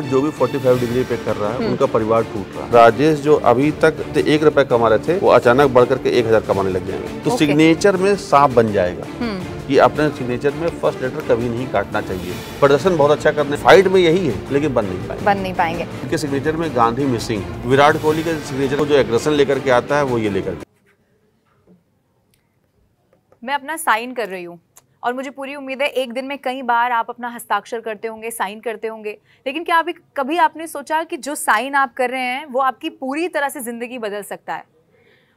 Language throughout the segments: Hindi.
जो भी 45 डिग्री पे कर रहा है उनका परिवार टूट रहा है। राजेश जो अभी तक 1 रुपए कमा रहे थे वो अचानक बढ़कर के 1000 कमाने लग जाएंगे। तो सिग्नेचर में सांप बन जाएगा कि अपने सिग्नेचर में फर्स्ट लेटर कभी नहीं काटना चाहिए। प्रदर्शन बहुत अच्छा करने फाइट में यही है, लेकिन बन नहीं पाएंगे। उनके सिग्नेचर में गांधी मिसिंग। विराट कोहली के सिग्नेचर को जो एग्रेशन लेकर के आता है वो ये लेकर के। मैं अपना साइन कर रही हूँ और मुझे पूरी उम्मीद है एक दिन में कई बार आप अपना हस्ताक्षर करते होंगे, साइन करते होंगे, लेकिन क्या कभी आपने सोचा कि जो साइन आप कर रहे हैं वो आपकी पूरी तरह से ज़िंदगी बदल सकता है?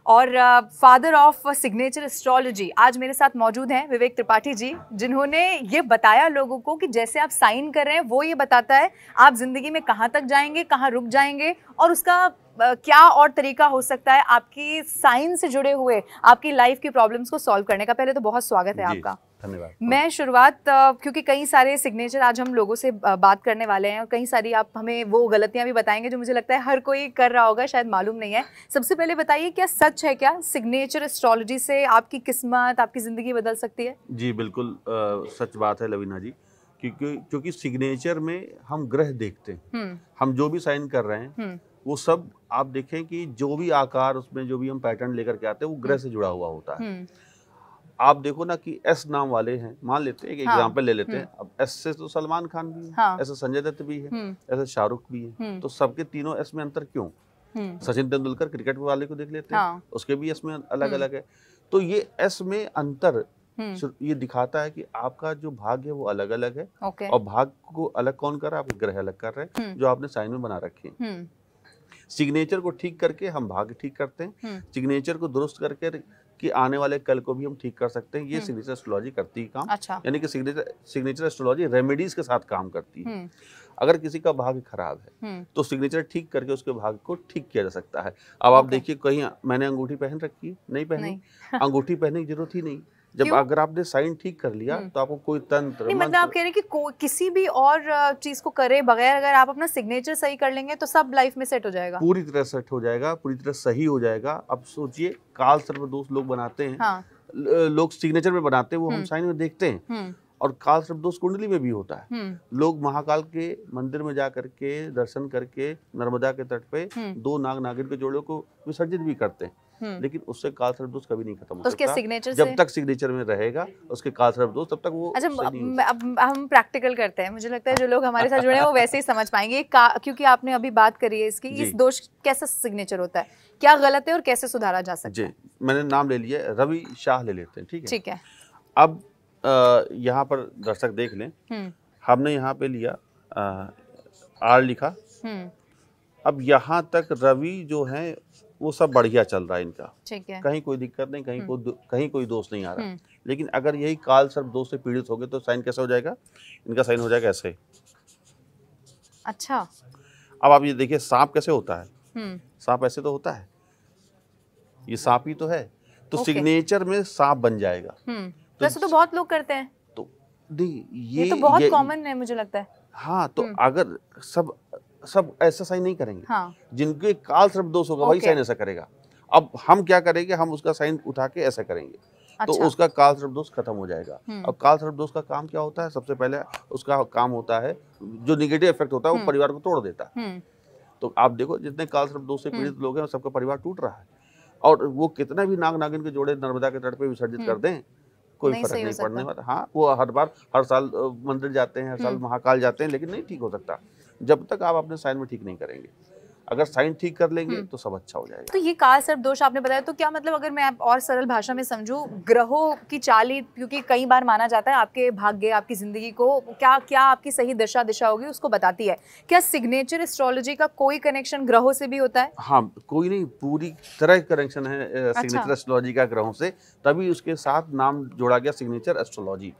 और फादर ऑफ सिग्नेचर एस्ट्रोलॉजी आज मेरे साथ मौजूद हैं विवेक त्रिपाठी जी, जिन्होंने ये बताया लोगों को कि जैसे आप साइन कर रहे हैं वो ये बताता है आप ज़िंदगी में कहाँ तक जाएंगे, कहाँ रुक जाएंगे और उसका क्या और तरीका हो सकता है आपकी साइन से जुड़े हुए आपकी लाइफ की प्रॉब्लम्स को सॉल्व करने का। पहले तो बहुत स्वागत है आपका। धन्यवाद। मैं शुरुआत क्योंकि कई सारे सिग्नेचर आज हम लोगों से बात करने वाले हैं और कई सारी आप हमें वो गलतियां भी बताएंगे जो मुझे लगता है हर कोई कर रहा होगा, शायद मालूम नहीं है। सबसे पहले बताइए, क्या सच है क्या सिग्नेचर एस्ट्रोलॉजी से आपकी किस्मत, आपकी ज़िंदगी बदल सकती है? जी बिल्कुल सच बात है लवीना जी, क्योंकि सिग्नेचर में हम ग्रह देखते हैं। हम जो भी साइन कर रहे हैं वो सब आप देखें कि जो भी आकार उसमें जो भी हम पैटर्न लेकर के आते हैं वो ग्रह से जुड़ा हुआ होता है। आप देखो ना कि एस नाम वाले हैं, मान लेते हैं एक एग्जांपल ले लेते हैं। अब एस से तो सलमान खान भी है, ऐसे संजय दत्त भी है, ऐसे शाहरुख भी है, तो सबके तीनों एस में अंतर क्यों? सचिन तेंदुलकर क्रिकेट वाले को देख लेते हैं, उसके भी एस में अलग अलग है। तो ये एस में अंतर ये दिखाता है कि आपका जो भाग्य है वो अलग अलग है। और भाग्य को अलग कौन कर रहा है? आपके ग्रह अलग कर रहे हैं जो आपने साइन में बना रखे हैं। सिग्नेचर को ठीक करके हम भाग्य ठीक करते हैं, सिग्नेचर को दुरुस्त करके कि आने वाले कल को भी हम ठीक कर सकते हैं। ये सिग्नेचर एस्ट्रोलॉजी करती है काम। अच्छा। यानी कि सिग्नेचर एस्ट्रोलॉजी रेमेडीज के साथ काम करती है। अगर किसी का भाग्य खराब है तो सिग्नेचर ठीक करके उसके भाग्य को ठीक किया जा सकता है। अब आप देखिए, कहीं मैंने अंगूठी पहन रखी है, नहीं पहनी, अंगूठी पहनने की जरूरत ही नहीं। जब अगर आपने साइन ठीक कर लिया तो आपको कोई तंत्र नहीं, मतलब आप कह रहे हैं कि किसी भी और चीज को करे बगैर अगर आप अपना सिग्नेचर सही कर लेंगे तो सब लाइफ में सेट हो जाएगा, पूरी तरह सेट हो जाएगा, पूरी तरह सही हो जाएगा। अब सोचिए, काल सर्प दोष लोग बनाते हैं, लोग सिग्नेचर में बनाते हैं, वो हम साइन में देखते हैं। और काल सर्प दोष कुंडली में भी होता है। लोग महाकाल के मंदिर में जा करके दर्शन करके नर्मदा के तट पे 2 नाग नागिन के जोड़ों को विसर्जित भी करते हैं, लेकिन उससे काल सर्प दोष कभी नहीं खत्म हो सकता। जब तक सिग्नेचर में रहेगा उसके काल सर्प दोष, तब तक वो। अच्छा, अब हम प्रैक्टिकल करते हैं। मुझे लगता है जो लोग हमारे साथ जुड़े हैं वो वैसे ही समझ पाएंगे, क्योंकि आपने अभी बात करी है इसकी। इस दोष कैसा सिग्नेचर होता है, क्या गलत है और कैसे सुधारा जा सकता है? जी, मैंने नाम ले लिया, रवि शाह ले लेते हैं। ठीक है। अब यहाँ पर दर्शक देख लें, हमने यहाँ पे लिया आर लिखा। अब यहाँ तक रवि जो है वो सब बढ़िया चल रहा है इनका, ठीक है, कहीं कोई दिक्कत नहीं, कहीं कोई दोष नहीं आ रहा। लेकिन अगर यही काल सर्प दोष से पीड़ित हो गए तो साइन कैसा हो जाएगा? इनका साइन हो जाएगा ऐसे। अच्छा। अब आप ये देखिए, सांप कैसे होता है? सांप ऐसे तो होता है, ये सांप ही तो है। तो सिग्नेचर में सांप बन जाएगा। वैसे तो बहुत लोग करते हैं, तो ये तो बहुत कॉमन है मुझे लगता है। हाँ, तो अगर सब ऐसा साइन नहीं करेंगे। जिनके काल सर्प दोष होगा वही साइन ऐसा करेगा। अब हम क्या करेंगे, हम उसका साइन उठा के ऐसा करेंगे। तो उसका काल सर्प दोष खत्म हो जाएगा। अब काल सर्प दोष का काम क्या होता है? सबसे पहले उसका काम होता है, जो निगेटिव इफेक्ट होता है वो परिवार को तोड़ देता है। तो आप देखो, जितने काल सर्प दोष से पीड़ित लोग हैं सबका परिवार टूट रहा है। और वो कितना भी नाग नागिन के जोड़े नर्मदा के तट पे विसर्जित कर दें, कोई फर्क नहीं पड़ने वाला। हाँ, वो हर साल मंदिर जाते हैं, हर साल महाकाल जाते हैं, लेकिन नहीं ठीक हो सकता जब तक आप अपने साइन में ठीक नहीं करेंगे। अगर साइन ठीक कर लेंगे तो सब अच्छा हो जाएगा। तो ये काल सर्प दोष आपने बताया, तो क्या मतलब, अगर मैं और सरल भाषा में समझूं, ग्रहों की चाली, क्योंकि कई बार माना जाता है आपके भाग्य, आपकी जिंदगी को क्या आपकी सही दिशा होगी उसको बताती है। क्या सिग्नेचर एस्ट्रोलॉजी का कोई कनेक्शन ग्रहों से भी होता है? हाँ, कोई नहीं, पूरी तरह कनेक्शन है सिग्नेचर एस्ट्रोलॉजी का ग्रहों से, तभी उसके साथ नाम जोड़ा गया सिग्नेचर एस्ट्रोलॉजी।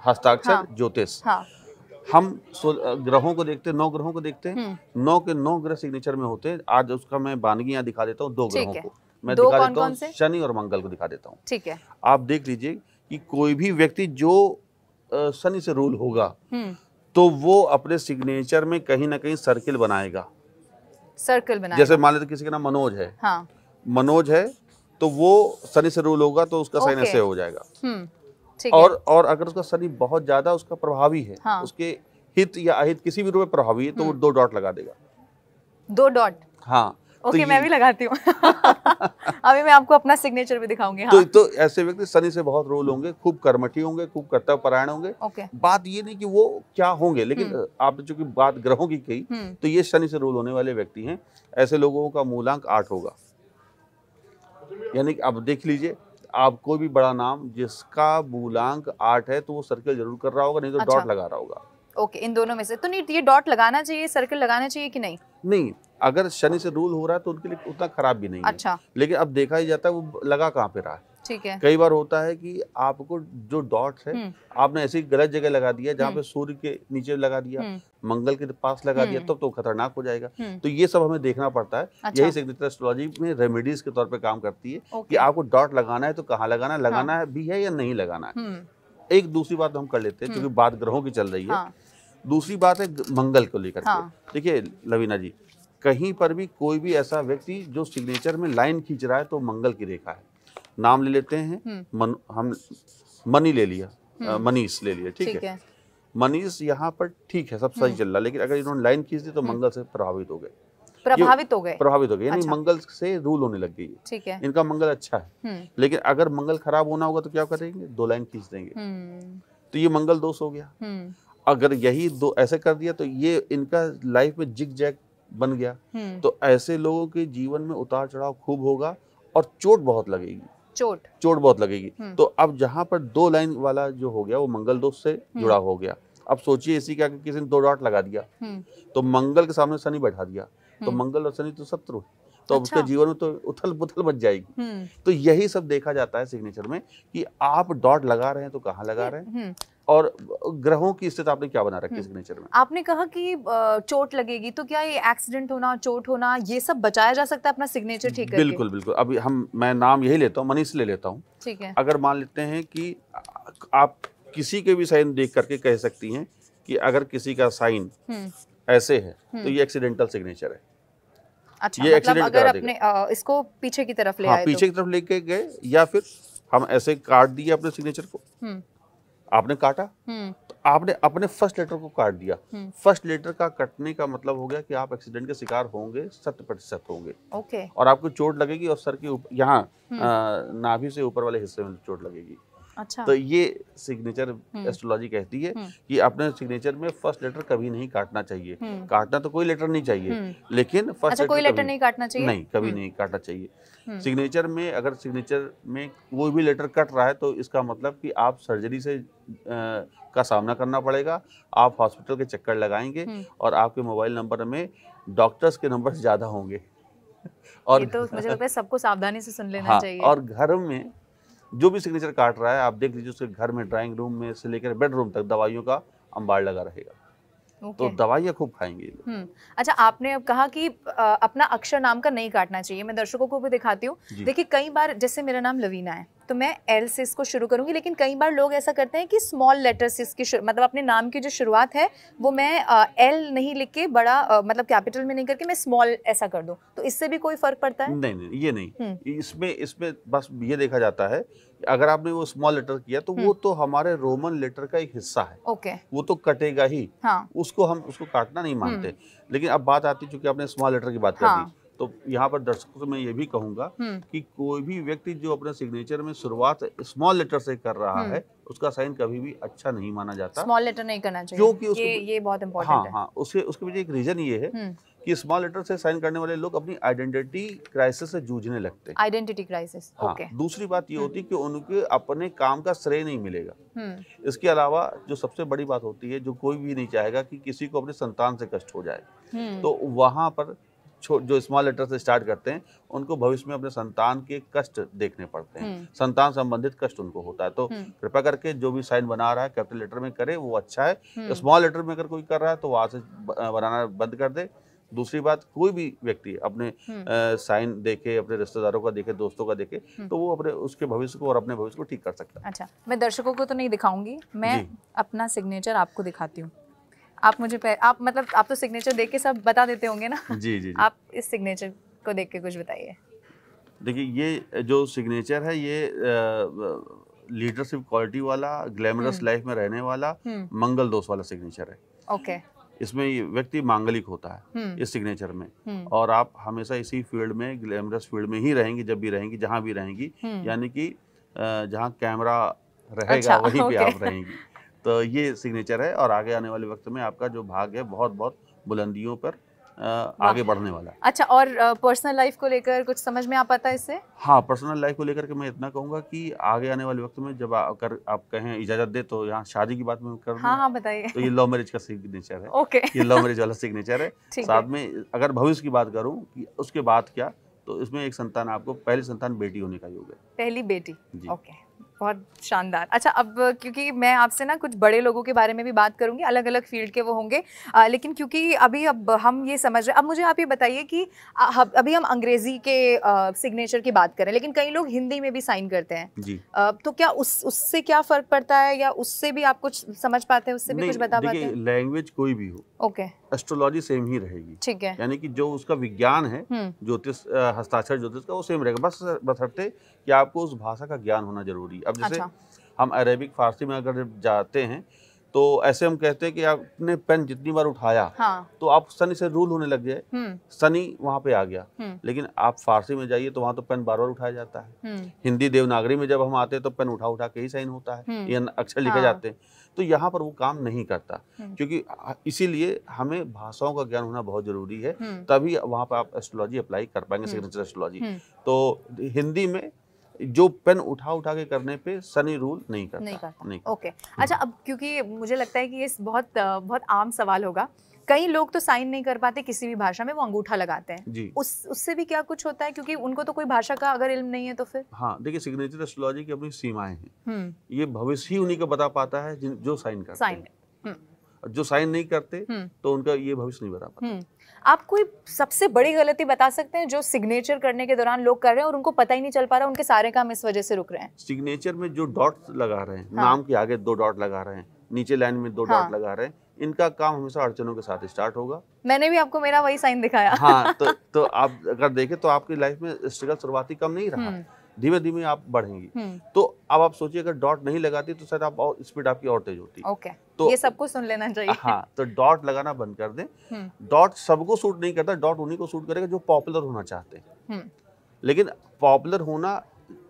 हस्ताक्षर ज्योतिष। हम ग्रहों को देखते हैं, 9 ग्रहों को देखते हैं, 9 के 9 ग्रह सिग्नेचर में होते हैं। आज उसका मैं बानगी यहाँ दिखा देता हूँ, 2 ग्रहों को मैं दिखा देता हूँ, शनि और मंगल को दिखा देता हूँ। ठीक है। आप देख लीजिए कि कोई भी व्यक्ति जो शनि से रूल होगा तो वो अपने सिग्नेचर में कहीं ना कहीं सर्किल बनाएगा। जैसे मान लेते किसी का नाम मनोज है, मनोज है तो वो शनि से रूल होगा तो उसका साइन ऐसे हो जाएगा। और अगर उसका शनि बहुत ज्यादा उसका प्रभावी है, उसके हित या अहित किसी भी रूप में प्रभावी है तो वो 2 डॉट लगा देगा। 2 डॉट? हाँ। ओके, मैं भी लगाती हूँ। अभी मैं आपको अपना सिग्नेचर भी दिखाऊंगी। हाँ। तो ऐसे व्यक्ति शनि से बहुत रूल होंगे, खूब कर्मठी होंगे, खूब कर्तव्य परायण होंगे। ओके। बात ये नहीं कि वो क्या होंगे, लेकिन आपने चूंकि बात ग्रहों की कही, तो ये शनि से रूल होने वाले व्यक्ति हैं। ऐसे लोगों का मूलांक 8 होगा। यानी कि अब देख लीजिए, आप कोई भी बड़ा नाम जिसका मूलांक 8 है तो वो सर्कल जरूर कर रहा होगा, नहीं तो अच्छा। डॉट लगा रहा होगा। ओके, इन दोनों में से तो नहीं, ये डॉट लगाना चाहिए, सर्कल लगाना चाहिए कि नहीं? नहीं, अगर शनि से रूल हो रहा है तो उनके लिए उतना खराब भी नहीं है। अच्छा। लेकिन अब देखा ही जाता है वो लगा कहाँ पे रहा है। ठीक है। कई बार होता है कि आपको जो डॉट्स है आपने ऐसी गलत जगह लगा दिया जहाँ पे सूर्य के नीचे लगा दिया, मंगल के पास लगा दिया, तब तो खतरनाक हो जाएगा। तो ये सब हमें देखना पड़ता है। अच्छा। यही सिग्नेचर एस्ट्रोलॉजी में रेमेडीज के तौर पे काम करती है कि आपको डॉट लगाना है तो कहाँ लगाना है, लगाना है भी है या नहीं लगाना है। एक दूसरी बात हम कर लेते हैं, क्योंकि बात ग्रहों की चल रही है। दूसरी बात है मंगल को लेकर के। देखिए लवीना जी, कहीं पर भी कोई भी ऐसा व्यक्ति जो सिग्नेचर में लाइन खींच रहा है तो मंगल की रेखा है। नाम ले लेते हैं, हम मनी ले लिया, मनीष ले लिया, ठीक है। मनीष यहाँ पर ठीक है, सब सही चल रहा है, लेकिन अगर इन्होंने लाइन खींच दी तो मंगल से प्रभावित हो गए। प्रभावित हो गए? प्रभावित हो गए, यानी मंगल से रूल होने लग गई है। ठीक है। इनका मंगल अच्छा है, लेकिन अगर मंगल खराब होना होगा तो क्या करेंगे, 2 लाइन खींच देंगे, तो ये मंगल दोष हो गया। अगर यही 2 ऐसे कर दिया तो ये इनका लाइफ में जिग जैग बन गया। तो ऐसे लोगों के जीवन में उतार चढ़ाव खूब होगा और चोट बहुत लगेगी। चोट बहुत लगेगी। तो अब जहां पर 2 लाइन वाला जो हो गया वो मंगल दोष से जुड़ा हो गया। अब सोचिए इसी का किसी ने 2 डॉट लगा दिया तो मंगल के सामने शनि बैठा दिया, तो मंगल और शनि तो शत्रु है, तो अच्छा। उसके जीवन में तो उथल पुथल मच जाएगी। तो यही सब देखा जाता है सिग्नेचर में कि आप डॉट लगा रहे हैं तो कहाँ लगा रहे हैं, और ग्रहों की स्थिति आपने क्या बना रखी है सिग्नेचर में। आपने कहा कि चोट लगेगी, तो क्या ये एक्सीडेंट होना, चोट होना, ये सब बचाया जा सकता है अपना सिग्नेचर ठीक करके? बिल्कुल बिल्कुल। अभी मैं नाम यही लेता हूँ, मनीष ले लेता हूँ। ठीक है। अगर मान लेते हैं कि आप किसी के भी साइन देख करके कह सकती हैं कि अगर किसी का साइन ऐसे है तो ये एक्सीडेंटल सिग्नेचर है। अच्छा, ये मतलब अगर अपने इसको पीछे की तरफ ले आए, पीछे की तरफ लेके गए, या फिर हम ऐसे काट दिए अपने सिग्नेचर को, आपने काटा तो आपने अपने फर्स्ट लेटर को काट दिया। फर्स्ट लेटर का कटने का मतलब हो गया कि आप एक्सीडेंट के शिकार होंगे, 100% होंगे। ओके। और आपको चोट लगेगी और सर के ऊपर, यहाँ नाभि से ऊपर वाले हिस्से में चोट लगेगी। अच्छा। तो ये सिग्नेचर एस्ट्रोलॉजी कहती है कि अपने सिग्नेचर में फर्स्ट लेटर कभी नहीं काटना चाहिए। काटना तो कोई लेटर नहीं चाहिए, लेकिन फर्स्ट लेटर कोई लेटर नहीं काटना चाहिए, नहीं, कभी नहीं काटना चाहिए। सिग्नेचर में अगर सिग्नेचर में कोई भी लेटर कट रहा है तो इसका मतलब कि आप सर्जरी से का सामना करना पड़ेगा, आप हॉस्पिटल के चक्कर लगाएंगे और आपके मोबाइल नंबर में डॉक्टर्स के नंबर ज्यादा होंगे। और ये तो मुझे लगता है सबको सावधानी से सुन लेना चाहिए। और घर में जो भी सिग्नेचर काट रहा है आप देख लीजिए, उसके घर में ड्राइंग रूम में से लेकर बेडरूम तक दवाइयों का अंबार लगा रहेगा। तो दवाइयाँ खूब खाएंगे। अच्छा, आपने अब कहा कि अपना अक्षर नाम का नहीं काटना चाहिए। मैं दर्शकों को भी दिखाती हूँ। देखिए कई बार, जैसे मेरा नाम लवीना है तो मैं एल से इसको शुरू करूंगी, लेकिन कई बार लोग ऐसा करते हैं कि स्मॉल लेटर से इसकी मतलब अपने नाम की जो शुरुआत है वो मैं एल नहीं लिख के बड़ा मतलब कैपिटल में नहीं करके मैं स्मॉल ऐसा कर दूं, तो इससे भी कोई फर्क पड़ता है? नहीं, ये नहीं। इसमें बस ये देखा जाता है अगर आपने वो स्मॉल लेटर किया तो वो तो हमारे रोमन लेटर का एक हिस्सा है। ओके। वो तो कटेगा ही। हाँ। उसको काटना नहीं मानते। लेकिन अब बात आती, चूंकि आपने स्मॉल लेटर की बात कर दी, तो यहाँ पर दर्शकों से मैं ये भी कहूंगा कि कोई भी व्यक्ति जो अपने सिग्नेचर में शुरुआत स्मॉल लेटर से कर रहा है उसका साइन कभी भी अच्छा नहीं माना जाता। स्मॉल लेटर नहीं करना चाहिए, क्योंकि ये बहुत इंपॉर्टेंट है। उसके पीछे एक रीजन ये है कि स्मॉल लेटर से साइन करने वाले लोग अपनी आइडेंटिटी क्राइसिस से जूझने लगते हैं। Identity crisis, okay. दूसरी बात ये होती है कि उनके अपने काम का श्रेय नहीं मिलेगा। इसके अलावा जो सबसे बड़ी बात होती है, जो कोई भी नहीं चाहेगा कि किसी को अपने संतान से कष्ट हो जाए, तो वहां पर जो स्मॉल लेटर से स्टार्ट करते हैं उनको भविष्य में अपने संतान के कष्ट देखने पड़ते हैं, संतान संबंधित कष्ट उनको होता है। तो कृपया करके जो भी साइन बना रहा है कैपिटल लेटर में करे, वो अच्छा है। स्मॉल लेटर में अगर कोई कर रहा है तो वहां से बनाना बंद कर दे। दूसरी बात, कोई भी व्यक्ति अपने साइन देखे, अपने रिश्तेदारों का देखे, दोस्तों का देखे, तो वो अपने उसके भविष्य को और अपने भविष्य को ठीक कर सकता है। अच्छा, मैं दर्शकों को तो नहीं दिखाऊंगी, मैं अपना सिग्नेचर आपको दिखाती हूँ। आप मुझे आप तो सिग्नेचर देख के सब बता देते होंगे ना? जी। आप इस सिग्नेचर को देख के कुछ बताइए। देखिए, ये जो सिग्नेचर है ये लीडरशिप क्वालिटी वाला, ग्लैमरस लाइफ में रहने वाला, मंगल दोष वाला सिग्नेचर है। ओके। इसमें ये व्यक्ति मांगलिक होता है इस सिग्नेचर में, और आप हमेशा इसी फील्ड में, ग्लैमरस फील्ड में ही रहेंगी, जब भी रहेंगी, जहाँ भी रहेंगी, यानी कि जहाँ कैमरा रहेगा, अच्छा, वहीं पे आप रहेंगी। तो ये सिग्नेचर है, और आगे आने वाले वक्त में आपका जो भाग्य है बहुत बहुत बुलंदियों पर आगे बढ़ने वाला है। अच्छा, और पर्सनल लाइफ को लेकर कुछ समझ में आ पाता है इससे? हाँ, पर्सनल लाइफ को लेकर के मैं इतना कहूँगा कि आगे आने वाले वक्त में जब अगर आप कहें इजाज़त दे तो यहाँ शादी की बात मैं कर दूँ। हाँ, बताइए। तो ये लव मैरिज का सिग्नेचर है। ओके। ये लव मैरिज वाला सिग्नेचर है। साथ में अगर भविष्य की बात करूँ कि उसके बाद क्या, तो इसमें एक संतान, आपको पहली संतान बेटी होने का योग है। पहली बेटी, ओके, बहुत शानदार। अच्छा, अब क्योंकि मैं आपसे ना कुछ बड़े लोगों के बारे में भी बात करूंगी, अलग अलग फील्ड के वो होंगे, लेकिन क्योंकि अब हम ये समझ रहे, अब मुझे आप ये बताइए कि अभी हम अंग्रेजी के सिग्नेचर की बात करें, लेकिन कई लोग हिंदी में भी साइन करते हैं जी। तो क्या उससे क्या फर्क पड़ता है, या उससे भी आप कुछ समझ पाते हैं, उससे भी कुछ बता पाते हैं? लैंग्वेज कोई भी हो, ओके, एस्ट्रोलॉजी सेम ही रहेगी, ठीक है। यानी कि जो उसका विज्ञान है, ज्योतिष, हस्ताक्षर ज्योतिष का, वो सेम रहेगा, बस बशर्ते कि आपको उस भाषा का ज्ञान होना जरूरी है। अब जैसे हम अरेबिक फारसी में अगर जाते हैं तो ऐसे हम कहते हैं कि आपने पेन जितनी बार उठाया, तो आप शनि से रूल होने लग जाए, शनि वहां पे आ गया। लेकिन आप फारसी में जाइए तो वहां तो पेन बार बार उठाया जाता है। हिंदी देवनागरी में जब हम आते हैं तो पेन उठा उठा के ही साइन होता है, ये अक्षर लिखे जाते हैं। तो यहाँ पर वो काम नहीं करता, क्योंकि इसीलिए हमें भाषाओं का ज्ञान होना बहुत जरूरी है, तभी वहां पर आप एस्ट्रोलॉजी अप्लाई कर पाएंगे, सिग्नेचर एस्ट्रोलॉजी। तो हिंदी में जो पेन उठा उठा के करने पे शनि रूल नहीं करता। ओके। अच्छा, अब क्योंकि मुझे लगता है कि ये बहुत आम सवाल होगा, कई लोग तो साइन नहीं कर पाते किसी भी भाषा में, वो अंगूठा लगाते हैं जी। उससे भी क्या कुछ होता है, क्योंकि उनको तो कोई भाषा का अगर इल्म नहीं है तो फिर? हाँ, देखिए, सिग्नेचर एस्ट्रोलॉजी की अपनी सीमाएं हैं। ये भविष्य ही उन्हीं को बता पाता है जो साइन करते हैं। जो साइन नहीं करते तो उनका ये भविष्य नहीं बता पाता। आप कोई सबसे बड़ी गलती बता सकते हैं जो सिग्नेचर करने के दौरान लोग कर रहे हैं और उनको पता ही नहीं चल पा रहा, उनके सारे काम इस वजह से रुक रहे हैं? सिग्नेचर में जो डॉट्स लगा रहे हैं, नाम के आगे 2 डॉट लगा रहे हैं, नीचे लाइन में 2 डॉट लगा रहे हैं, इनका काम हमेशा अड़चनों के साथ स्टार्ट होगा। मैंने भी आपको मेरा वही साइन दिखाया। हाँ, तो आप अगर देखें तो आपकी लाइफ में स्ट्रगल शुरुआती कम नहीं रहा, धीमे धीमे आप बढ़ेंगी। तो अब आप सोचिए, अगर डॉट नहीं लगाती तो शायद आप और स्पीड आपकी और तेज होती। ओके, तो ये सबको सुन लेना चाहिए। हाँ, तो डॉट लगाना बंद कर दें। डॉट सबको सूट नहीं करता, डॉट उन्हीं को सूट करेगा जो पॉपुलर होना चाहते हैं। लेकिन पॉपुलर होना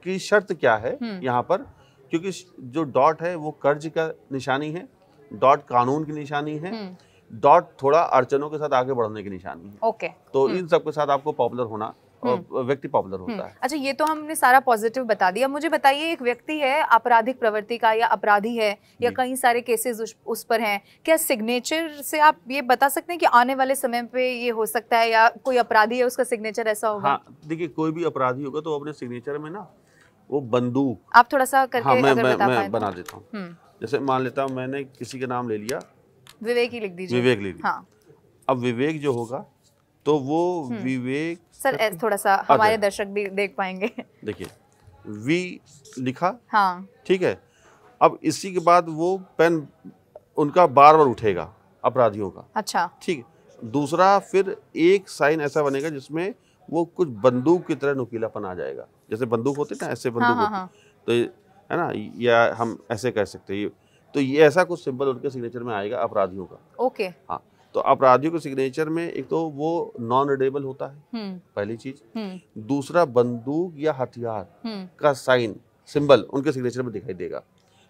की शर्त क्या है यहाँ पर, क्योंकि जो डॉट है वो कर्ज का निशानी है, डॉट कानून की निशानी है, डॉट थोड़ा अड़चनों के साथ आगे बढ़ने की निशानी है। ओके, तो इन सब के साथ आपको पॉपुलर होना, और व्यक्ति पॉपुलर होता है। अच्छा, ये तो हमने सारा पॉजिटिव बता दिया। मुझे बताइए, एक व्यक्ति है आपराधिक प्रवृत्ति का, या अपराधी है, या कई सारे केसेस उस पर हैं, क्या सिग्नेचर से आप ये बता सकते हैं कि आने वाले समय पे ये हो सकता है, या कोई अपराधी है उसका सिग्नेचर ऐसा होगा? हाँ, देखिए, कोई भी अपराधी होगा तो अपने सिग्नेचर में ना वो बंदूक, आप थोड़ा सा करके मैं बना देता हूँ। जैसे मान लेता हूँ मैंने किसी का नाम ले लिया, विवेक ही लिख दीजिए। विवेक लिख दिया। हाँ। अब विवेक जो होगा तो वो विवेक, सर थोड़ा सा हमारे दर्शक भी देख पाएंगे। देखिए, वी लिखा, हाँ, ठीक है। अब इसी के बाद वो पेन उनका बार बार उठेगा अपराधियों का। अच्छा, ठीक। दूसरा, फिर एक साइन ऐसा बनेगा जिसमें वो कुछ बंदूक की तरह नुकीलापन आ जाएगा, जैसे बंदूक होती है ना, ऐसे बंदूक होती, तो है ना, या हम ऐसे कह सकते हैं। तो ये ऐसा कुछ सिंबल उनके सिग्नेचर में आएगा अपराधियों का। ओके, हाँ। तो अपराधियों के सिग्नेचर में एक तो वो नॉन रीडेबल होता है, पहली चीज। दूसरा, बंदूक या हथियार का साइन, सिंबल उनके सिग्नेचर में दिखाई देगा,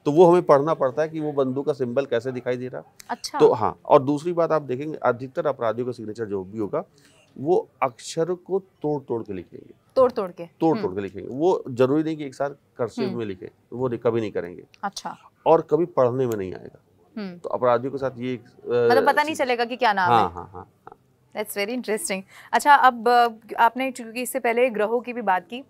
तो वो हमें पढ़ना पड़ता है कि वो बंदूक का सिंबल कैसे दिखाई दे रहा। अच्छा। तो हाँ, और दूसरी बात आप देखेंगे, अधिकतर अपराधियों का सिग्नेचर जो भी होगा वो अक्षर को तोड़ तोड़ के लिखेंगे, तोड़ तोड़ के लिखेंगे। वो जरूरी नहीं कि एक साथ कर्सिव में लिखे, वो कभी नहीं करेंगे। अच्छा। और कभी पढ़ने में नहीं आएगा। तो अपराधियों के साथ ये मतलब पता नहीं चलेगा कि क्या नाम है। हाँ, हाँ। That's very interesting। अच्छा, अब आपने चूंकि इससे पहले ग्रहों की भी बात की,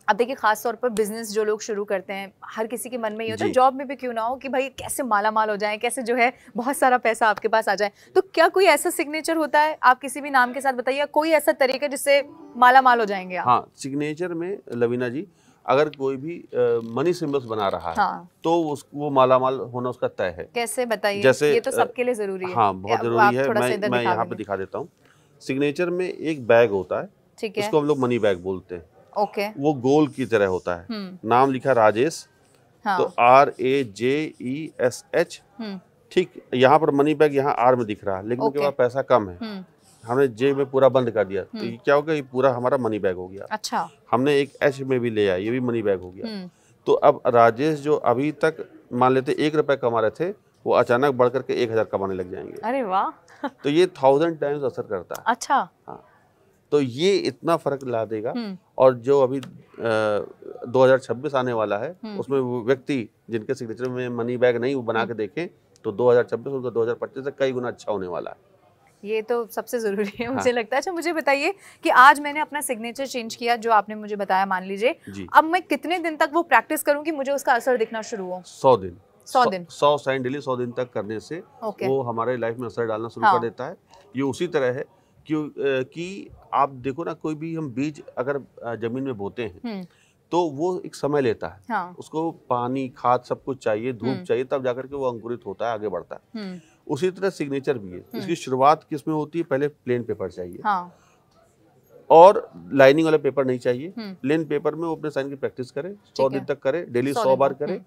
अब देखिए, खास तौर पर बिजनेस जो लोग शुरू करते हैं, हर किसी के मन में ये होता है, जॉब में भी क्यों ना हो, कि भाई कैसे माला माल हो जाए, कैसे जो है बहुत सारा पैसा आपके पास आ जाए। तो क्या कोई ऐसा सिग्नेचर होता है, आप किसी भी नाम के साथ बताइए, कोई ऐसा तरीका जिससे माला माल हो जाएंगे आप? हाँ, सिग्नेचर में लवीना जी, अगर कोई भी मनी सिंबल्स बना रहा है, हाँ, तो वो मालामाल होना उसका तय है। कैसे बताइए? जैसे ये तो सबके लिए जरूरी है। हाँ, बहुत जरूरी है। मैं यहाँ पे दिखा देता हूँ। सिग्नेचर में एक बैग होता है, ठीक है, उसको हम लोग मनी बैग बोलते हैं। ओके। वो गोल की तरह होता है, नाम लिखा राजेश, हाँ, तो RAJESH, ठीक यहाँ पर मनी बैग यहाँ आर में दिख रहा है, लेकिन उनके पास पैसा कम है, हमने जेब में पूरा बंद कर दिया, तो ये क्या होगा, ये पूरा हमारा मनी बैग हो गया। अच्छा। हमने एक एच में भी ले आया, ये भी मनी बैग हो गया। तो अब राजेश जो अभी तक मान लेते 1 रुपए कमा रहे थे, वो अचानक बढ़ करके 1000 कमाने लग जाएंगे। अरे वाह। तो ये 1000 टाइम्स असर करता है। अच्छा। हाँ, तो ये इतना फर्क ला देगा। और जो अभी 2026 आने वाला है, उसमें वो व्यक्ति जिनके सिग्नेचर में मनी बैग नहीं वो बना के देखें, तो 2026 उनका 2025 से कई गुना अच्छा होने वाला है। ये तो सबसे ज़रूरी है मुझे लगता है। अच्छा, मुझे बताइए कि आज मैंने अपना सिग्नेचर चेंज किया, जो आपने मुझे बताया, मान लीजिए, अब मैं कितने दिन तक वो प्रैक्टिस करूं कि मुझे उसका असर दिखना शुरू हो? 100 दिन। 100 दिन। 100 साइन डेली 100 दिन तक करने से वो हमारे लाइफ में असर डालना शुरू कर देता है। ये उसी तरह है कि आप देखो ना, कोई भी हम बीज अगर जमीन में बोते हैं तो वो एक समय लेता है। उसको पानी, खाद सब कुछ चाहिए, धूप चाहिए, तब जाकर के वो अंकुरित होता है, आगे बढ़ता है। उसी तरह सिग्नेचर भी है। इसकी शुरुआत किसमें होती है? पहले प्लेन पेपर चाहिए, और लाइनिंग वाला पेपर नहीं चाहिए। प्लेन पेपर में वो अपने साइन की प्रैक्टिस करे, 100 दिन तक करे, डेली 100 बार करे,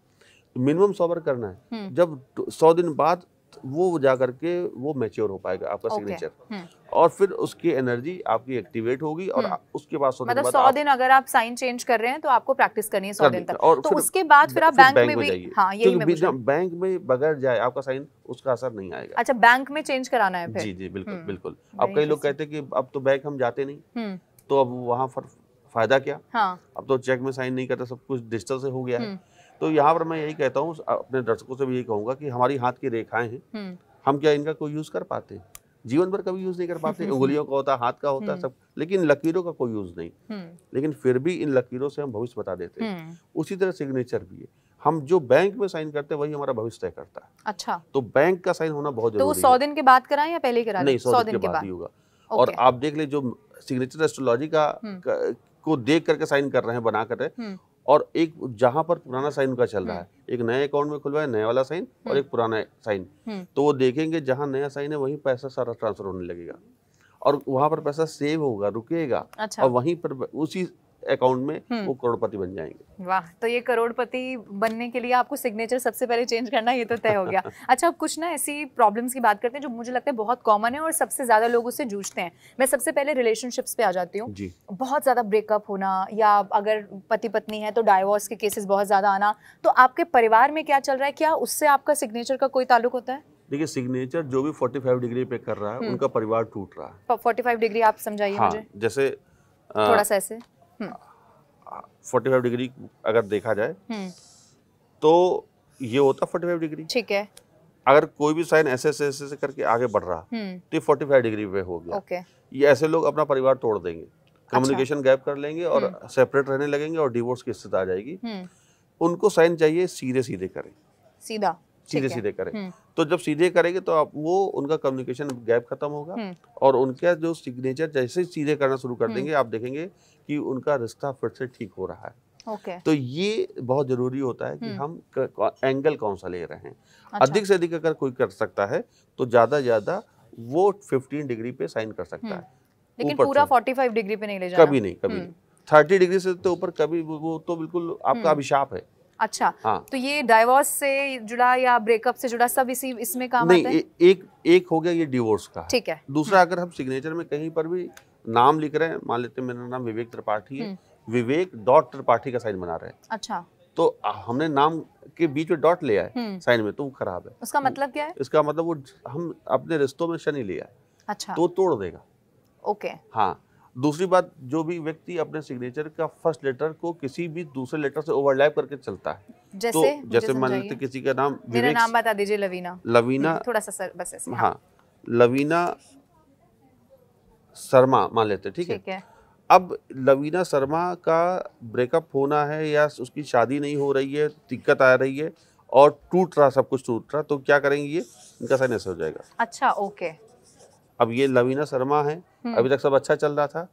मिनिमम 100 बार करना है। जब 100 दिन बाद वो जा करके वो मैच्योर हो पाएगा आपका सिग्नेचर, और फिर उसकी एनर्जी आपकी एक्टिवेट होगी, और उसके बाद 100 दिन मतलब बाद 100 दिन अगर आप साइन चेंज कर रहे हैं तो आपको प्रैक्टिस करनी है 100 दिन तक, और तो उसके बाद फिर आप बैंक में भी, हाँ यही मैं पूछ रहा हूं, बैंक में बगैर जाए आपका साइन, उसका असर नहीं आएगा। अच्छा, बैंक में चेंज कराना है फिर? जी जी बिल्कुल बिल्कुल। अब कई लोग कहते हैं कि अब तो बैंक हम जाते नहीं, तो अब वहाँ पर फायदा क्या? अब तो चेक में साइन नहीं करते, सब कुछ डिजिटल से हो गया है। तो यहाँ पर मैं यही कहता हूँ, अपने दर्शकों से भी यही कहूँगा कि हमारी हाथ की रेखाएं हैं, हम क्या इनका कोई यूज कर पाते हैं? जीवन भर कभी यूज नहीं कर पाते। उंगलियों का होता है, हाथ का होता है, सब, लेकिन लकीरों का कोई यूज नहीं। लेकिन फिर भी इन लकीरों से हम भविष्य बता देते हैं। उसी तरह सिग्नेचर भी है, हम जो बैंक में साइन करते हैं वही हमारा भविष्य तय करता है। अच्छा, तो बैंक का साइन होना बहुत जरूरी है। तो वो 100 दिन के बाद कराएं या पहले करा दें? नहीं, 100 दिन के बाद ही होगा। और आप देख ले, जो सिग्नेचर एस्ट्रोलॉजी का को देख करके साइन कर रहे हैं, बना कर रहे हैं, और एक जहां पर पुराना साइन उनका चल रहा है, एक नए अकाउंट में खुलवाए नया वाला साइन और एक पुराना साइन, तो वो देखेंगे जहां नया साइन है वहीं पैसा सारा ट्रांसफर होने लगेगा, और वहां पर पैसा सेव होगा, रुकेगा। अच्छा। और वहीं पर उसी अकाउंट में वो करोड़पति बन जाएंगे। वाह, तो ये करोड़पति बनने के लिए आपको सिग्नेचर सबसे पहले चेंज करना, ये तो तय हो गया। अच्छा, अब कुछ ना ऐसी प्रॉब्लम्स की बात करते हैं जो मुझे लगता है बहुत कॉमन है और सबसे ज्यादा लोग उससे जूझते हैं। मैं सबसे पहले रिलेशनशिप्स पे आ जाती हूँ। बहुत ज्यादा ब्रेकअप होना, या अगर पति पत्नी है तो डाइवोर्स के केसेस बहुत ज्यादा आना, तो आपके परिवार में क्या चल रहा है? क्या उससे आपका सिग्नेचर का कोई ताल्लुक होता है? देखिए, सिग्नेचर जो भी 45 डिग्री पे कर रहा है, उनका परिवार टूट रहा है। 45 डिग्री आप समझाइए मुझे। जैसे थोड़ा सा ऐसे 45 डिग्री अगर देखा जाए तो ये होता 45 डिग्री। ठीक है। अगर कोई भी साइन ऐसे ऐसे करके आगे बढ़ रहा तो 45 डिग्री पे हो गया। ये ऐसे लोग अपना परिवार तोड़ देंगे, कम्युनिकेशन गैप कर लेंगे और सेपरेट रहने लगेंगे और डिवोर्स की स्थिति आ जाएगी। उनको साइन चाहिए सीधे सीधे करें, सीधे सीधे करें। तो जब सीधे करेंगे तो आप वो उनका कम्युनिकेशन गैप खत्म होगा, और उनका जो सिग्नेचर जैसे ही सीधे करना शुरू कर देंगे, आप देखेंगे कि उनका रिश्ता फिर से ठीक हो रहा है। तो ये बहुत जरूरी होता है कि हम एंगल कौन सा ले रहे हैं। अच्छा। अधिक से अधिक अगर कोई कर सकता है तो ज्यादा ज्यादा वो 15 डिग्री पे साइन कर सकता है, लेकिन पूरा 45 डिग्री पे नहीं ले जाना। कभी नहीं, कभी नहीं। 30 डिग्री से तो ऊपर कभी, वो तो बिल्कुल आपका अभिशाप है। अच्छा। हाँ। तो ये डाइवोर्स से जुड़ा या ब्रेकअप से जुड़ा सब इसमें काम आता है? एक हो गया ये डिवोर्स का। ठीक है। दूसरा, अगर हम सिग्नेचर में कहीं पर भी नाम लिख रहे हैं, मान लेते हैं मेरा नाम विवेक त्रिपाठी है, विवेक डॉट त्रिपाठी का साइन बना रहे हैं। अच्छा। तो हमने नाम के बीच में डॉट ले आए साइन में, तो वो खराब है। उसका मतलब क्या है? इसका मतलब वो हम अपने रिश्तों में शनि ले आए। अच्छा। तो तोड़ देगा। ओके। हाँ। दूसरी बात, जो भी व्यक्ति अपने सिग्नेचर का फर्स्ट लेटर को किसी भी दूसरे लेटर से ओवरलैप करके चलता है, जैसे मान लेते किसी का नाम, मेरा नाम बता दीजिए, लवीना थोड़ा सा सर, बस ऐसे। हाँ, लवीना शर्मा मान लेते, ठीक है। अब लवीना शर्मा का ब्रेकअप होना है या उसकी शादी नहीं हो रही है, दिक्कत आ रही है और टूट रहा, सब कुछ टूट रहा, तो क्या करेंगे, ये इनका साइन ऐसे हो जाएगा। अच्छा, ओके। अब ये लवीना शर्मा है, अभी तक सब अच्छा चल रहा था।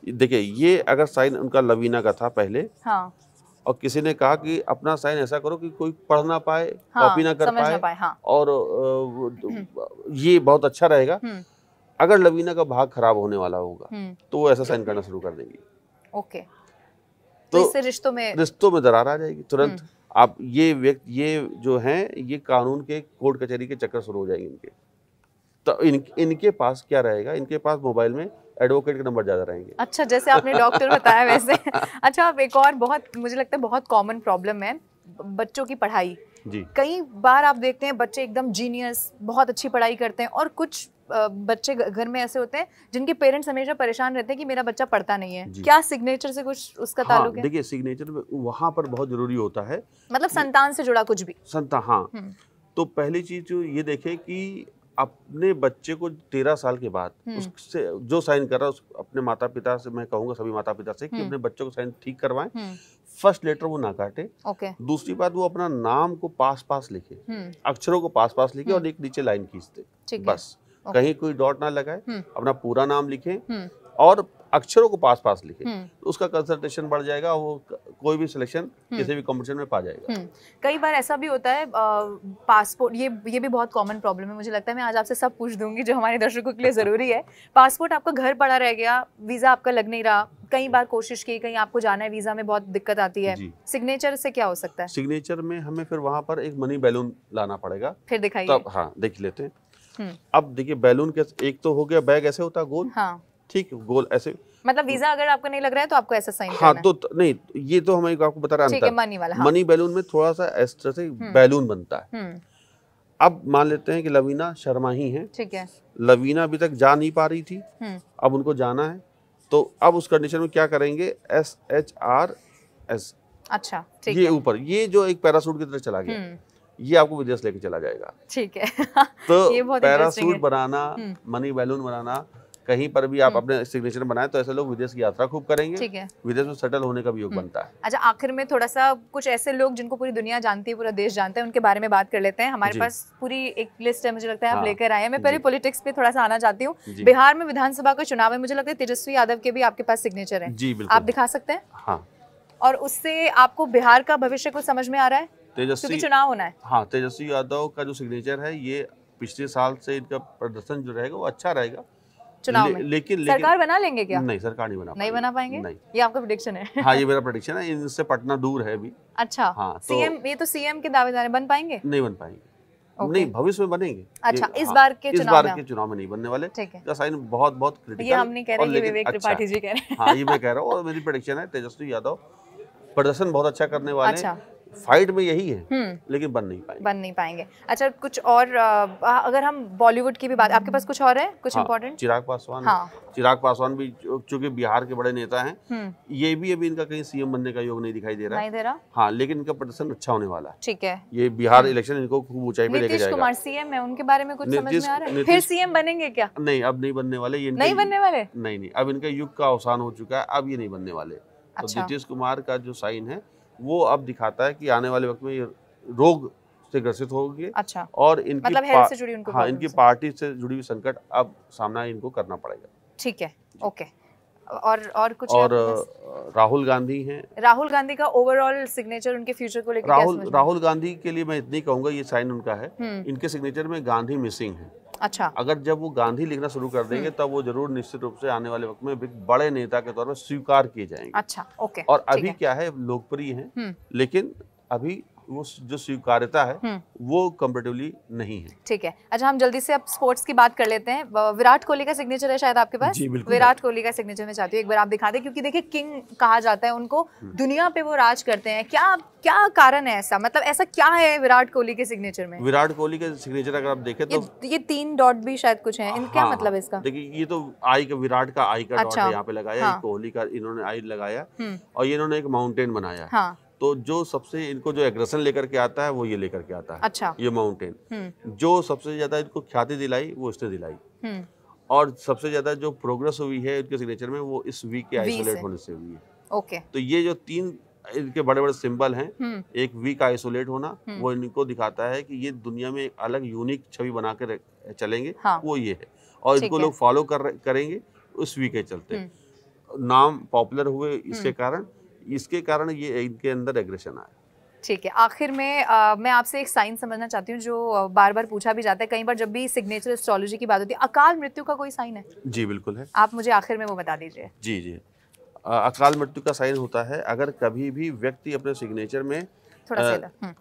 देखिए, ये अगर साइन उनका लवीना का था पहले, हाँ, और किसी ने कहा कि अपना साइन ऐसा करो कि कोई पढ़ ना पाए, हाँ, कॉपी ना कर पाए, हाँ, और ये बहुत अच्छा रहेगा। अगर लवीना का भाग खराब होने वाला होगा तो वो ऐसा साइन करना शुरू कर देंगे। ओके। तो इससे रिश्तों में दरार आ जाएगी तुरंत। आप ये जो हैं ये कानून के कोर्ट कचहरी के चक्कर शुरू हो जाएंगे इनके। तो इनके पास क्या रहेगा, इनके पास मोबाइल में एडवोकेट के नंबर ज़्यादा रहेंगे। अच्छा, जैसे आपने डॉक्टर बताया वैसे। अच्छा, अब एक और बहुत मुझे लगता है बहुत कॉमन प्रॉब्लम है बच्चों की पढ़ाई जी। कई बार आप देखते हैं बच्चे एकदम जीनियस बहुत अच्छी पढ़ाई करते हैं और कुछ बच्चे घर में ऐसे होते हैं जिनके पेरेंट्स हमेशा परेशान रहते हैं कि मेरा बच्चा पढ़ता नहीं है। क्या सिग्नेचर से कुछ उसका ताल्लुक है? देखिए सिग्नेचर वहाँ पर बहुत जरूरी होता है, मतलब संतान से जुड़ा कुछ भी। संतान, हाँ। तो पहली चीज जो ये देखे कि अपने बच्चे को 13 साल के बाद उससे जो साइन कर रहा है अपने माता पिता से, मैं कहूँगा सभी माता पिता से कि अपने बच्चों को साइन ठीक करवाएं। फर्स्ट लेटर वो ना काटे। दूसरी बात, वो अपना नाम को पास लिखे, अक्षरों को पास लिखे और एक नीचे लाइन खींच दे, बस। कहीं कोई डॉट ना लगाए, अपना पूरा नाम लिखे और अक्षरों को पास लिखे, तो उसका कंसंट्रेशन बढ़ जाएगा, वो कोई भी सिलेक्शन किसी भी कंपटीशन में पा जाएगा। कई बार ऐसा भी होता है पासपोर्ट, ये भी बहुत कॉमन प्रॉब्लम है मुझे लगता है। मैं आज आपसे सब पूछ दूंगी जो हमारे दर्शकों के लिए जरूरी है। पासपोर्ट आपका घर पड़ा रह गया, वीजा आपका लग नहीं रहा, कई बार कोशिश की, कहीं आपको जाना है, वीजा में बहुत दिक्कत आती है, सिग्नेचर से क्या हो सकता है? सिग्नेचर में हमें फिर वहाँ पर एक मनी बैलून लाना पड़ेगा। फिर दिखाइए। तब हाँ देख लेते हैं। अब देखिए बैलून के एक तो हो गया, बैग ऐसे होता है गोल, हाँ ठीक है, गोल ऐसे। मतलब वीजा अगर आपको नहीं लग रहा है तो आपको ऐसा साइन हाँ करना है। तो नहीं, ये तो हमें आपको बता रहा है अंतर। मनी वाला, हाँ। मनी बैलून में थोड़ा सा इस तरह से बैलून बनता है। अब मान लेते हैं कि लवीना शर्मा ही है, ठीक है। लवीना अभी तक जा नहीं पा रही थी, अब उनको जाना है, तो अब उस कंडीशन में क्या करेंगे, SHRS, अच्छा ठीक ये ऊपर ये जो एक पैरासूट की तरह चला गया, ये आपको विदेश लेके चला जाएगा, ठीक है। तो ये बहुत पैरासूट बनाना, मनी बैलून बनाना, कहीं पर भी आप अपने सिग्नेचर बनाए तो ऐसे लोग विदेश की यात्रा खूब करेंगे, ठीक है, विदेश में सेटल होने का भी योग बनता है। अच्छा, आखिर में थोड़ा सा कुछ ऐसे लोग जिनको पूरी दुनिया जानती है, पूरा देश जानता है, उनके बारे में बात कर लेते हैं। हमारे पास पूरी एक लिस्ट है, मुझे लगता है आप लेकर आए हैं। मैं पहले पॉलिटिक्स पे थोड़ा सा आना चाहती हूँ। बिहार में विधानसभा का चुनाव है, मुझे लगता है तेजस्वी यादव के भी आपके पास सिग्नेचर है, जी बिल्कुल, आप दिखा सकते हैं? हाँ। और उससे आपको बिहार का भविष्य कुछ समझ में आ रहा है? तेजस्वी, चुनाव होना है। हाँ, तेजस्वी यादव का जो सिग्नेचर है, ये पिछले साल से इनका प्रदर्शन जो रहेगा वो अच्छा रहेगा चुनाव में। लेकिन सरकार बना लेंगे क्या? नहीं, सरकार नहीं बना पाएंगे। नहीं। ये आपका प्रेडिक्शन है? हाँ, ये मेरा प्रेडिक्शन है। इनसे पटना दूर है अभी। अच्छा, हाँ, सीएम, ये तो सीएम के दावेदार हैं, बन पाएंगे? नहीं बन पाएंगे, नहीं, भविष्य में बनेंगे। अच्छा, इस बार के चुनाव में नहीं बनने वाले। ठीक है, साइन बहुत क्रिटिकल। ये हम नहीं कह रहे, विवेक त्रिपाठी जी कह रहे हैं। हाँ, ये मैं कह रहा हूँ और मेरी प्रेडिक्शन है तेजस्वी यादव प्रदर्शन बहुत अच्छा करने वाले। फाइट में यही है, लेकिन बन नहीं पाएंगे। अच्छा, कुछ और अगर हम बॉलीवुड की भी बात, आपके पास कुछ और है कुछ इम्पोर्टेंट? चिराग पासवान, हाँ। चिराग पासवान भी चूंकि बिहार के बड़े नेता हैं, ये भी अभी इनका कहीं सीएम बनने का योग नहीं दिखाई दे रहा। हाँ, लेकिन इनका प्रदर्शन अच्छा होने वाला है, ठीक है। ये बिहार इलेक्शन इनको खूब ऊंचाई पे लेके जाएगा। नीतीश कुमार सीएम है, उनके बारे में कुछ समझ में आ रहा है? फिर सीएम बनेंगे क्या? नहीं, अब नहीं बनने वाले। ये नहीं बनने वाले? नहीं, अब इनका युग का अवसान हो चुका है, अब ये नहीं बनने वाले। तो नीतीश कुमार का जो साइन है वो अब दिखाता है कि आने वाले वक्त में ये रोग से ग्रसित होंगे। अच्छा, और इनकी मतलब हेल्थ से जुड़ी उनको, हाँ, इनकी पार्टी से जुड़ी हुई संकट अब सामना इनको करना पड़ेगा। ठीक है, ओके। और कुछ? और राहुल गांधी हैं। राहुल गांधी का ओवरऑल सिग्नेचर, उनके फ्यूचर को लेकर राहुल गांधी के लिए मैं इतनी कहूंगा, ये साइन उनका है, इनके सिग्नेचर में गांधी मिसिंग है। अच्छा, अगर जब वो गांधी लिखना शुरू कर देंगे तब वो जरूर निश्चित रूप से आने वाले वक्त में एक बड़े नेता के तौर पर स्वीकार किए जाएंगे। अच्छा, ओके। और अभी क्या है, लोकप्रिय हैं, लेकिन अभी वो जो स्वीकार्यता है वो कंपैरेटिवली नहीं है। ठीक है। अच्छा, हम जल्दी से अब स्पोर्ट्स की बात कर लेते हैं। विराट कोहली का सिग्नेचर है शायद आपके पास? जी बिल्कुल। विराट कोहली का सिग्नेचर मैं चाहती हूँ एक बार आप दिखा दें, क्योंकि देखिए किंग कहा जाता है उनको, दुनिया पे वो राज करते हैं। क्या कारण है ऐसा, मतलब ऐसा क्या है विराट कोहली के सिग्नेचर में? विराट कोहली के सिग्नेचर अगर आप देखें तो ये 3 डॉट भी शायद कुछ है, क्या मतलब है इसका? देखिए, ये तो आई का, विराट का आई का डॉट है यहाँ पे लगाया, कोहली का इन्होंने आई लगाया, और ये इन्होंने एक माउंटेन बनाया। तो जो सबसे इनको जो एग्रेशन लेकर के आता है वो ये लेकर के आता है। अच्छा, ये माउंटेन जो सबसे ज्यादा इनको ख्याति दिलाई वो इसने दिलाई, और सबसे ज्यादा जो प्रोग्रेस हुई है इनके सिग्नेचर में वो इस वी के आइसोलेट होने से हुई है। ओके, तो ये जो 3 इनके बड़े बड़े सिंबल हैं, एक वी का आइसोलेट होना, वो इनको दिखाता है कि ये दुनिया में एक अलग यूनिक छवि बना के चलेंगे। हाँ, वो ये है, और इनको लोग फॉलो करेंगे उस वी के चलते। नाम पॉपुलर हुए इसके कारण ये इनके अंदर एग्रेशन आया। ठीक है। आखिर में मैं आपसे एक साइन समझना चाहती हूँ जो बार बार पूछा भी जाता है, कई बार जब भी सिग्नेचर एस्ट्रोलॉजी की बात होती है, अकाल मृत्यु का कोई साइन है? जी बिल्कुल है। आप मुझे आखिर में वो बता दीजिए। जी, अकाल मृत्यु का साइन होता है अगर कभी भी व्यक्ति अपने सिग्नेचर में थोड़ा सा इधर।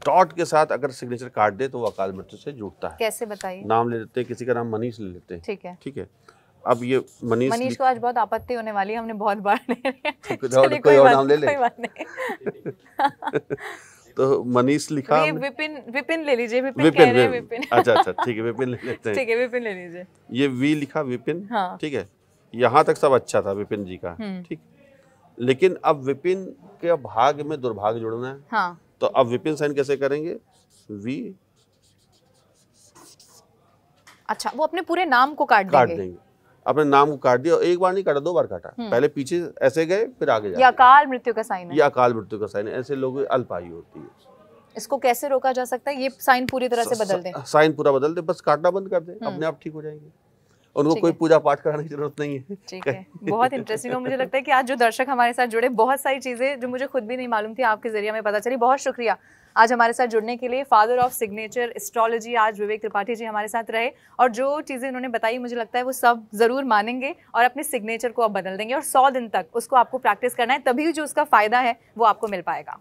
डॉट के साथ अगर सिग्नेचर काट दे तो वो अकाल मृत्यु से जुड़ता है। कैसे बताइए? नाम ले लेते हैं, किसी का नाम मनीष ले लेते हैं। ठीक है, ठीक है। अब ये मनीष को आज बहुत आपत्ति होने वाली है, हमने बहुत बार ले लिया। कोई और नाम ले ले। कोई बात नहीं। तो मनीष लिखा, विपिन ले लीजिए। विपिन कह रहे हैं, विपिन। अच्छा ठीक है, विपिन ले लेते हैं। ठीक है, विपिन ले लीजिए। ये वी लिखा, विपिन। हाँ। ठीक है, यहाँ तक सब अच्छा था विपिन जी का। ठीक, लेकिन अब विपिन के भाग में दुर्भाग्य जुड़ना है। हाँ। तो अब विपिन साइन कैसे करेंगे? वी। अच्छा, वो अपने पूरे नाम को काट देंगे। अपने नाम को काट दिया, एक बार नहीं काटा, 2 बार काटा। पहले पीछे ऐसे गए, फिर आगे जाए। ये अकाल मृत्यु का साइन है। ये अकाल मृत्यु का साइन है। ऐसे लोग अल्पायु होती है। इसको कैसे रोका जा सकता है? ये साइन पूरी तरह से बदल दें। साइन पूरा बदल दे, बस काटना बंद कर दे, अपने आप ठीक हो जाएंगे। उनको कोई पूजा पाठ कराने की जरूरत नहीं है। ठीक है, बहुत इंटरेस्टिंग। और मुझे लगता है कि आज जो दर्शक हमारे साथ जुड़े, बहुत सारी चीजें जो मुझे खुद भी नहीं मालूम थी आपके जरिए हमें पता चली। बहुत शुक्रिया आज हमारे साथ जुड़ने के लिए। फादर ऑफ सिग्नेचर एस्ट्रोलॉजी आज विवेक त्रिपाठी जी हमारे साथ रहे, और जो चीज़ें उन्होंने बताई मुझे लगता है वो सब ज़रूर मानेंगे और अपने सिग्नेचर को अब बदल देंगे। और 100 दिन तक उसको आपको प्रैक्टिस करना है, तभी जो उसका फ़ायदा है वो आपको मिल पाएगा।